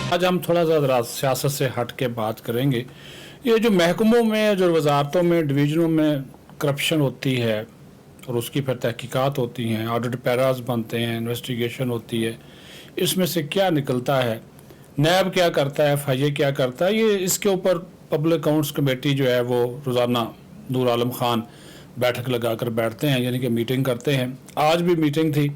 आज हम थोड़ा ज़रा सियासत से हट के बात करेंगे। ये जो महकमों में, जो वजारतों में, डिवीज़नों में करप्शन होती है और उसकी फिर तहकीकात होती हैं, ऑडिट पैराज बनते हैं, इन्वेस्टिगेशन होती है, इसमें से क्या निकलता है, नैब क्या करता है, FIA क्या करता है, ये इसके ऊपर पब्लिक अकाउंट्स कमेटी जो है वो रोज़ाना नूर आलम खान बैठक लगा कर बैठते हैं, यानी कि मीटिंग करते हैं। आज भी मीटिंग थी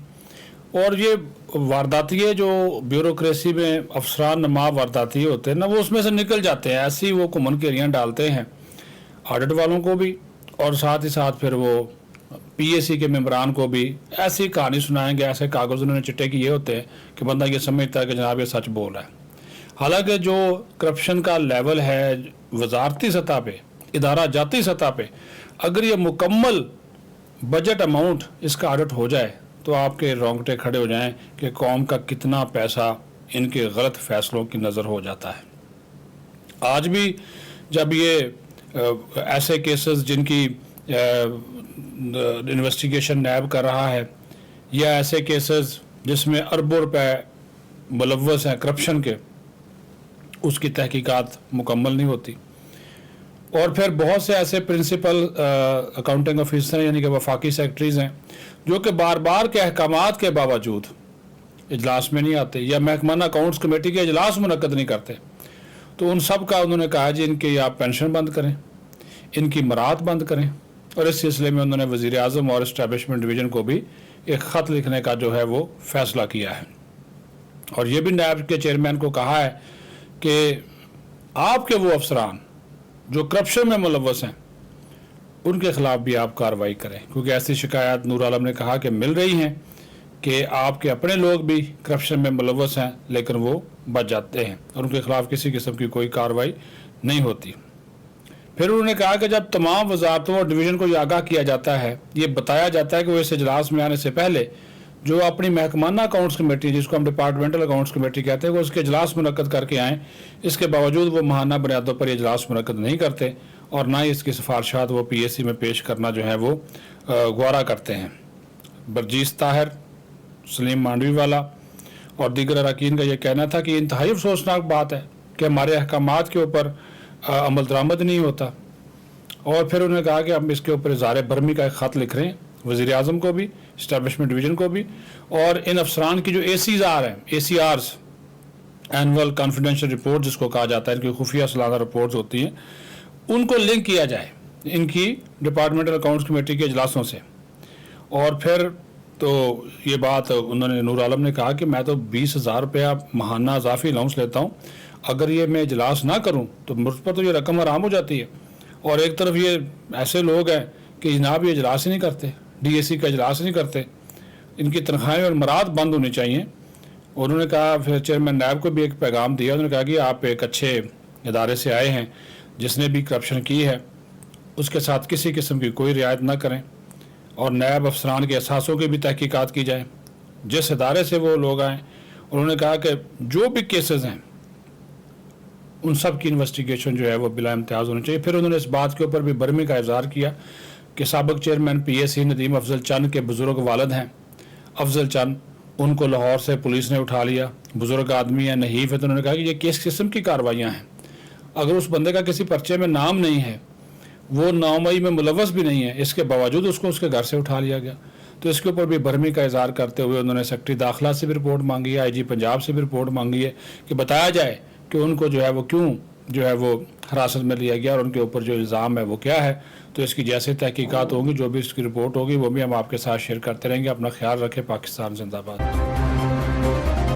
और ये वारदातिये जो ब्यूरोक्रेसी में अफसरान नमा वारदातिये होते हैं ना, वो उसमें से निकल जाते हैं। ऐसी वो घुमन केरियाँ डालते हैं ऑडिट वालों को भी, और साथ ही साथ फिर वो PAC के मेम्बरान को भी ऐसी कहानी सुनाएंगे, ऐसे कागज़ उन्होंने चिट्टे किए होते हैं कि बंदा ये समझता है कि जनाब ये सच बोल रहा है। हालांकि जो करप्शन का लेवल है वजारती सतह पे, इदारा जाती सतह पे, अगर ये मुकम्मल बजट अमाउंट इसका ऑडिट हो जाए तो आपके रोंगटे खड़े हो जाएं कि कौम का कितना पैसा इनके गलत फैसलों की नज़र हो जाता है। आज भी जब ये ऐसे केसेस जिनकी इन्वेस्टिगेशन नैब कर रहा है, या ऐसे केसेस जिसमें अरबों रुपए मुलव्वस हैं करप्शन के, उसकी तहकीकात मुकम्मल नहीं होती। और फिर बहुत से ऐसे प्रिंसिपल अकाउंटिंग ऑफिसर यानी कि वफाकी सेक्रेटरीज़ हैं जो कि बार बार के अहकामात के बावजूद इजलास में नहीं आते या महकमाना अकाउंट्स कमेटी के इजलास मुनक्कद नहीं करते। तो उन सब का उन्होंने कहा जी इनके आप पेंशन बंद करें, इनकी मराहत बंद करें। और इस सिलसिले में उन्होंने वज़ीर आज़म और इस्टेब्लिशमेंट डिवीज़न को भी एक ख़त लिखने का जो है वो फ़ैसला किया है। और ये भी नैब के चेयरमैन को कहा है कि आपके वो अफसरान जो करप्शन में मुलव्वस हैं उनके ख़िलाफ़ भी आप कार्रवाई करें, क्योंकि ऐसी शिकायत नूर आलम ने कहा कि मिल रही हैं कि आपके अपने लोग भी करप्शन में मुलव्वस हैं लेकिन वो बच जाते हैं और उनके ख़िलाफ़ किसी किस्म की कोई कार्रवाई नहीं होती। फिर उन्होंने कहा कि जब तमाम वजारतों और डिवीज़न को ये आगाह किया जाता है, ये बताया जाता है कि वो इस इजलास में आने से पहले जो अपनी महकमाना अकाउंट्स कमेटी, जिसको हम डिपार्टमेंटल अकाउंट्स कमेटी कहते हैं, वो उसके इजलास मुनक्कद करके आएँ। इसके बावजूद वो माहाना बुनियादों पर इजलास मुनक्कद नहीं करते और ना ही इसकी सिफारशात वो PAC में पेश करना जो है वो गवारा करते हैं। बरजीस ताहिर, सलीम मांडवी वाला और दीगर अरकान का ये कहना था कि इंतहाई अफसोसनाक बात है कि हमारे अहकामात के ऊपर अमल दरामद नहीं होता। और फिर उन्होंने कहा कि हम इसके ऊपर इज़हार बरहमी का एक ख़त लिख रहे हैं वज़ीर आज़म को भी, इस्टेब्लिशमेंट डिवीज़न को भी, और इन अफसरान की जो ACR हैं, ACRs एनुअल कॉन्फिडेंशियल रिपोर्ट जिसको कहा जाता है, इनकी खुफिया सालाना रिपोर्ट्स होती हैं, उनको लिंक किया जाए इनकी डिपार्टमेंटल अकाउंट्स कमेटी के इजलासों से। और फिर तो ये बात उन्होंने नूर आलम ने कहा कि मैं तो 20,000 रुपया माहाना इजाफी अलाउंस लेता हूँ, अगर ये मैं इजलास ना करूँ तो मुझ पर तो ये रकम आराम हो जाती है। और एक तरफ ये ऐसे लोग हैं कि जनाब ये इजलास ही नहीं करते, DAC का इजलास नहीं करते, इनकी तनख्वाहें और मराहत बंद होनी चाहिए। उन्होंने कहा, फिर चेयरमैन नैब को भी एक पैगाम दिया, उन्होंने कहा कि आप एक अच्छे इदारे से आए हैं, जिसने भी करप्शन की है उसके साथ किसी किस्म की कोई रियायत ना करें और नैब अफसरान के एहसासों की भी तहकीकात की जाए जिस इदारे से वो लोग आएँ। उन्होंने कहा कि जो भी केसेस हैं उन सब की इन्वेस्टिगेशन जो है वो बिला इम्तियाज़ होनी चाहिए। फिर उन्होंने इस बात के ऊपर भी बरहमी का इज़हार किया कि साबिक चेयरमैन PAC नदीम अफजल चंद के बुज़ुर्ग वालिद हैं अफजल चंद, उनको लाहौर से पुलिस ने उठा लिया, बुज़ुर्ग आदमी है, नहीफ है। तो उन्होंने कहा कि ये किस किस्म की कार्रवाइयाँ हैं, अगर उस बंदे का किसी पर्चे में नाम नहीं है, वो 9 मई में मुलव्वस भी नहीं है, इसके बावजूद उसको उसके घर से उठा लिया गया। तो इसके ऊपर भी बरहमी का इज़हार करते हुए उन्होंने सेक्रेटरी दाखिला से भी रिपोर्ट मांगी है, IG पंजाब से भी रिपोर्ट मांगी है कि बताया जाए कि उनको जो है वो क्यों जो है वो हिरासत में लिया गया और उनके ऊपर जो इल्ज़ाम है वो क्या है। तो इसकी जैसे तहकीकात होंगी, जो भी इसकी रिपोर्ट होगी वो भी हम आपके साथ शेयर करते रहेंगे। अपना ख्याल रखें। पाकिस्तान जिंदाबाद।